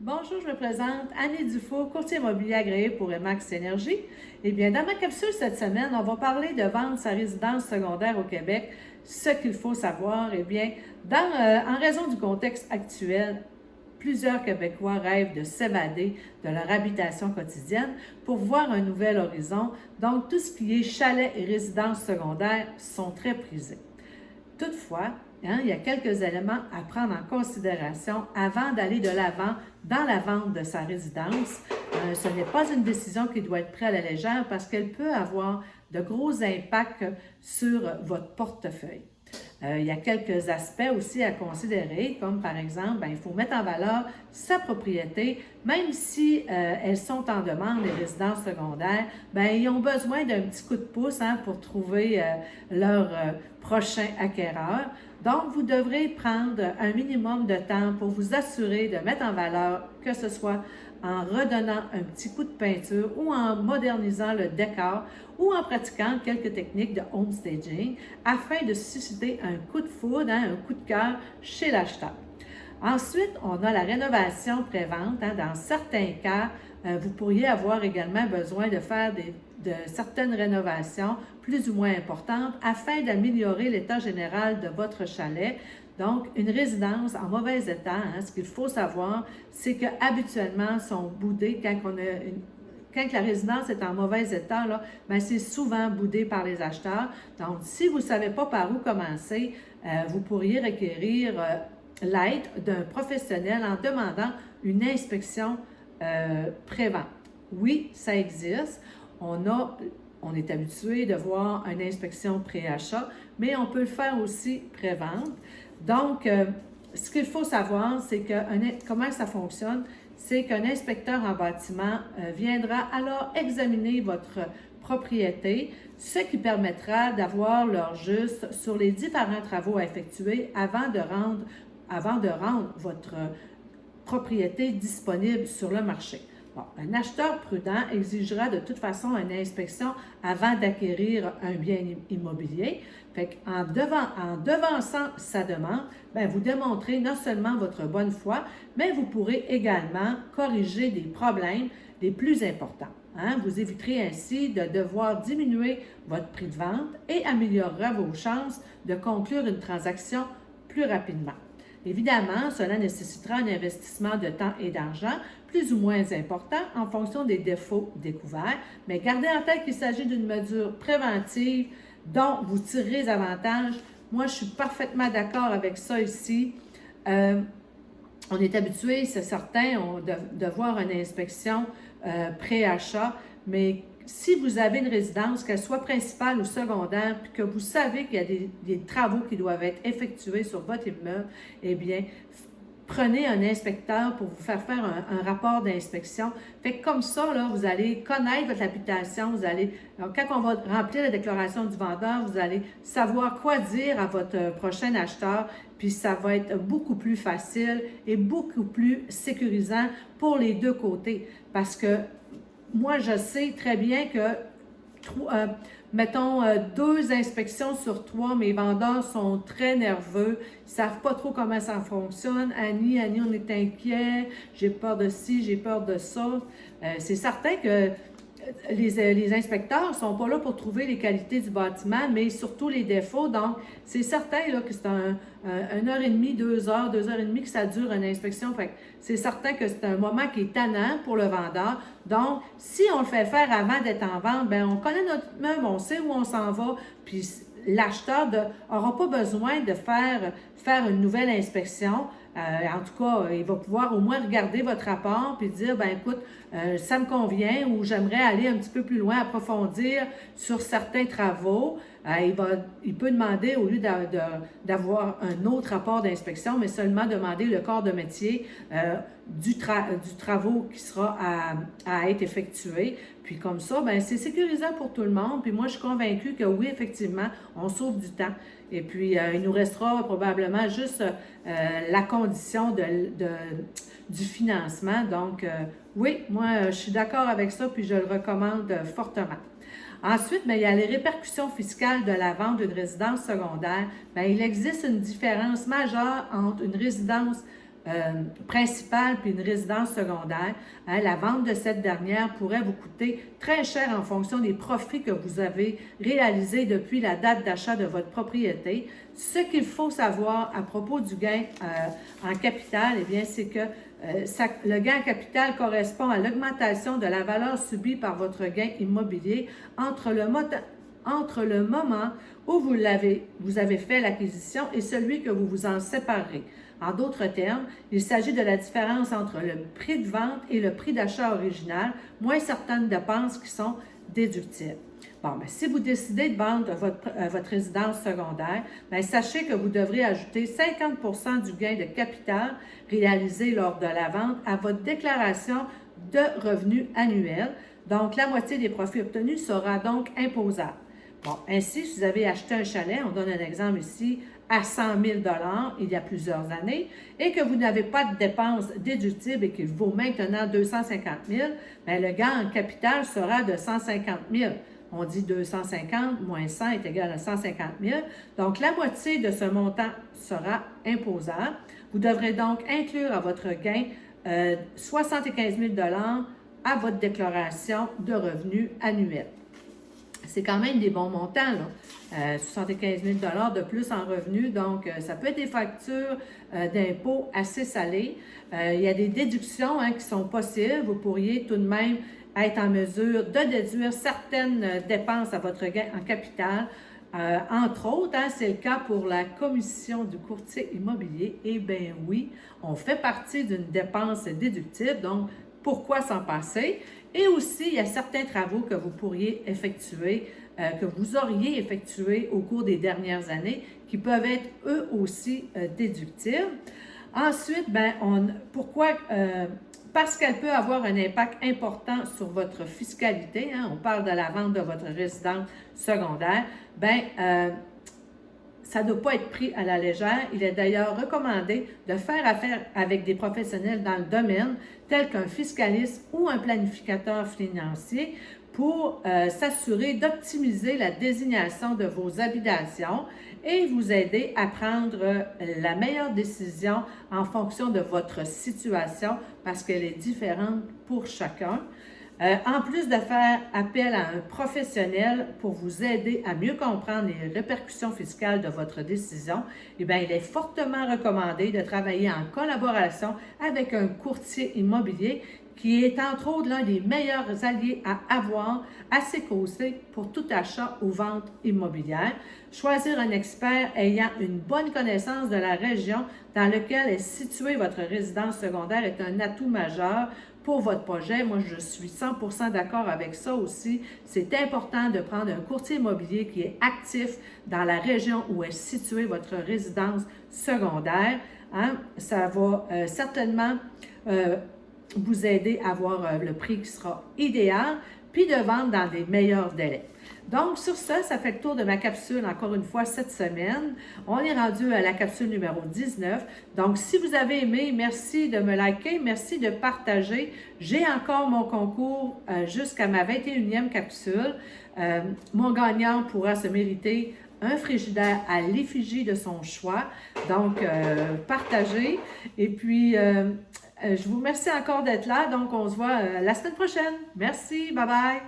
Bonjour, je me présente Annie Dufour, courtier immobilier agréé pour Emax Énergie. Eh bien, dans ma capsule cette semaine, on va parler de vendre sa résidence secondaire au Québec. Ce qu'il faut savoir, eh bien, en raison du contexte actuel, plusieurs Québécois rêvent de s'évader de leur habitation quotidienne pour voir un nouvel horizon. Donc, tout ce qui est chalet et résidence secondaire sont très prisés. Toutefois, il y a quelques éléments à prendre en considération avant d'aller de l'avant dans la vente de sa résidence. Ce n'est pas une décision qui doit être prise à la légère parce qu'elle peut avoir de gros impacts sur votre portefeuille. Il y a quelques aspects aussi à considérer, comme par exemple, il faut mettre en valeur sa propriété, même si elles sont en demande, les résidences secondaires, ils ont besoin d'un petit coup de pouce pour trouver leur prochain acquéreur. Donc, vous devrez prendre un minimum de temps pour vous assurer de mettre en valeur, que ce soit en redonnant un petit coup de peinture ou en modernisant le décor ou en pratiquant quelques techniques de home staging afin de susciter un coup de foudre, un coup de cœur chez l'acheteur. Ensuite, on a la rénovation pré-vente. Dans certains cas, vous pourriez avoir également besoin de faire de certaines rénovations plus ou moins importantes afin d'améliorer l'état général de votre chalet. Donc, une résidence en mauvais état, ce qu'il faut savoir, c'est qu'habituellement, sont boudées quand la résidence est en mauvais état, c'est souvent boudé par les acheteurs. Donc, si vous ne savez pas par où commencer, vous pourriez requérir l'aide d'un professionnel en demandant une inspection pré-vente. Oui, ça existe. On est habitué de voir une inspection pré-achat, mais on peut le faire aussi pré-vente. Donc, ce qu'il faut savoir, c'est que comment ça fonctionne, c'est qu'un inspecteur en bâtiment viendra alors examiner votre propriété, ce qui permettra d'avoir leur juste sur les différents travaux à effectuer avant de rendre votre propriété disponible sur le marché. Bon, un acheteur prudent exigera de toute façon une inspection avant d'acquérir un bien immobilier. Fait qu'en devançant sa demande, vous démontrez non seulement votre bonne foi, mais vous pourrez également corriger des problèmes les plus importants. Vous éviterez ainsi de devoir diminuer votre prix de vente et améliorera vos chances de conclure une transaction plus rapidement. Évidemment, cela nécessitera un investissement de temps et d'argent plus ou moins important en fonction des défauts découverts, mais gardez en tête qu'il s'agit d'une mesure préventive dont vous tirerez avantage. Moi, je suis parfaitement d'accord avec ça ici. On est habitué, c'est certain, de voir une inspection pré-achat, mais si vous avez une résidence, qu'elle soit principale ou secondaire, puis que vous savez qu'il y a des travaux qui doivent être effectués sur votre immeuble, eh bien, prenez un inspecteur pour vous faire un rapport d'inspection. Fait que comme ça, vous allez connaître votre habitation, quand on va remplir la déclaration du vendeur, vous allez savoir quoi dire à votre prochain acheteur, puis ça va être beaucoup plus facile et beaucoup plus sécurisant pour les deux côtés. Parce que moi, je sais très bien que, mettons, 2 inspections sur 3, mes vendeurs sont très nerveux, ils ne savent pas trop comment ça fonctionne. Annie, on est inquiet, j'ai peur de ci, j'ai peur de ça. C'est certain que les inspecteurs ne sont pas là pour trouver les qualités du bâtiment, mais surtout les défauts. Donc, c'est certain que c'est 1h30, 2 heures et demie que ça dure une inspection. Fait que c'est certain que c'est un moment qui est tannant pour le vendeur. Donc, si on le fait faire avant d'être en vente, on connaît notre meuble, on sait où on s'en va, puis l'acheteur n'aura pas besoin de faire une nouvelle inspection. En tout cas, il va pouvoir au moins regarder votre rapport puis dire, écoute, ça me convient ou j'aimerais aller un petit peu plus loin, approfondir sur certains travaux. Il peut demander, au lieu d'avoir un autre rapport d'inspection, mais seulement demander le corps de métier du travaux qui sera à être effectué. Puis comme ça, c'est sécurisant pour tout le monde. Puis moi, je suis convaincue que oui, effectivement, on sauve du temps. Et puis, il nous restera probablement juste la condition du financement. Donc, oui, moi, je suis d'accord avec ça, puis je le recommande fortement. Ensuite, il y a les répercussions fiscales de la vente d'une résidence secondaire. Il existe une différence majeure entre une résidence principale puis une résidence secondaire, hein, la vente de cette dernière pourrait vous coûter très cher en fonction des profits que vous avez réalisés depuis la date d'achat de votre propriété. Ce qu'il faut savoir à propos du gain en capital, eh bien, c'est que le gain en capital correspond à l'augmentation de la valeur subie par votre gain immobilier entre le moment où vous avez fait l'acquisition et celui que vous vous en séparez. En d'autres termes, il s'agit de la différence entre le prix de vente et le prix d'achat original, moins certaines dépenses qui sont déductibles. Bon, bien, si vous décidez de vendre votre résidence secondaire, bien, sachez que vous devrez ajouter 50% du gain de capital réalisé lors de la vente à votre déclaration de revenus annuel. Donc, la moitié des profits obtenus sera donc imposable. Bon, ainsi, si vous avez acheté un chalet, on donne un exemple ici, à 100 000 il y a plusieurs années, et que vous n'avez pas de dépenses déductibles et qu'il vaut maintenant 250 000, bien, le gain en capital sera de 150 000. On dit 250 moins 100 est égal à 150 000. Donc, la moitié de ce montant sera imposable. Vous devrez donc inclure à votre gain 75 000 à votre déclaration de revenus annuels. C'est quand même des bons montants, là. 75 000 de plus en revenus, donc ça peut être des factures d'impôts assez salées. Il y a des déductions qui sont possibles. Vous pourriez tout de même être en mesure de déduire certaines dépenses à votre gain en capital. Entre autres, c'est le cas pour la commission du courtier immobilier. Eh bien oui, on fait partie d'une dépense déductible, donc pourquoi s'en passer? Et aussi, il y a certains travaux que vous pourriez effectuer, que vous auriez effectués au cours des dernières années, qui peuvent être eux aussi déductibles. Ensuite, pourquoi? Parce qu'elle peut avoir un impact important sur votre fiscalité. On parle de la vente de votre résidence secondaire. Ça ne doit pas être pris à la légère. Il est d'ailleurs recommandé de faire affaire avec des professionnels dans le domaine, tels qu'un fiscaliste ou un planificateur financier, pour s'assurer d'optimiser la désignation de vos habitations et vous aider à prendre la meilleure décision en fonction de votre situation, parce qu'elle est différente pour chacun. En plus de faire appel à un professionnel pour vous aider à mieux comprendre les répercussions fiscales de votre décision, eh bien, il est fortement recommandé de travailler en collaboration avec un courtier immobilier qui est entre autres l'un des meilleurs alliés à avoir à ses côtés pour tout achat ou vente immobilière. Choisir un expert ayant une bonne connaissance de la région dans laquelle est située votre résidence secondaire est un atout majeur pour votre projet. Moi, je suis 100% d'accord avec ça aussi. C'est important de prendre un courtier immobilier qui est actif dans la région où est située votre résidence secondaire. Ça va certainement vous aider à avoir le prix qui sera idéal, puis de vendre dans des meilleurs délais. Donc, sur ça fait le tour de ma capsule, encore une fois, cette semaine. On est rendu à la capsule numéro 19. Donc, si vous avez aimé, merci de me liker, merci de partager. J'ai encore mon concours jusqu'à ma 21e capsule. Mon gagnant pourra se mériter un frigidaire à l'effigie de son choix. Donc, partagez. Et puis, je vous remercie encore d'être là. Donc, on se voit la semaine prochaine. Merci. Bye bye.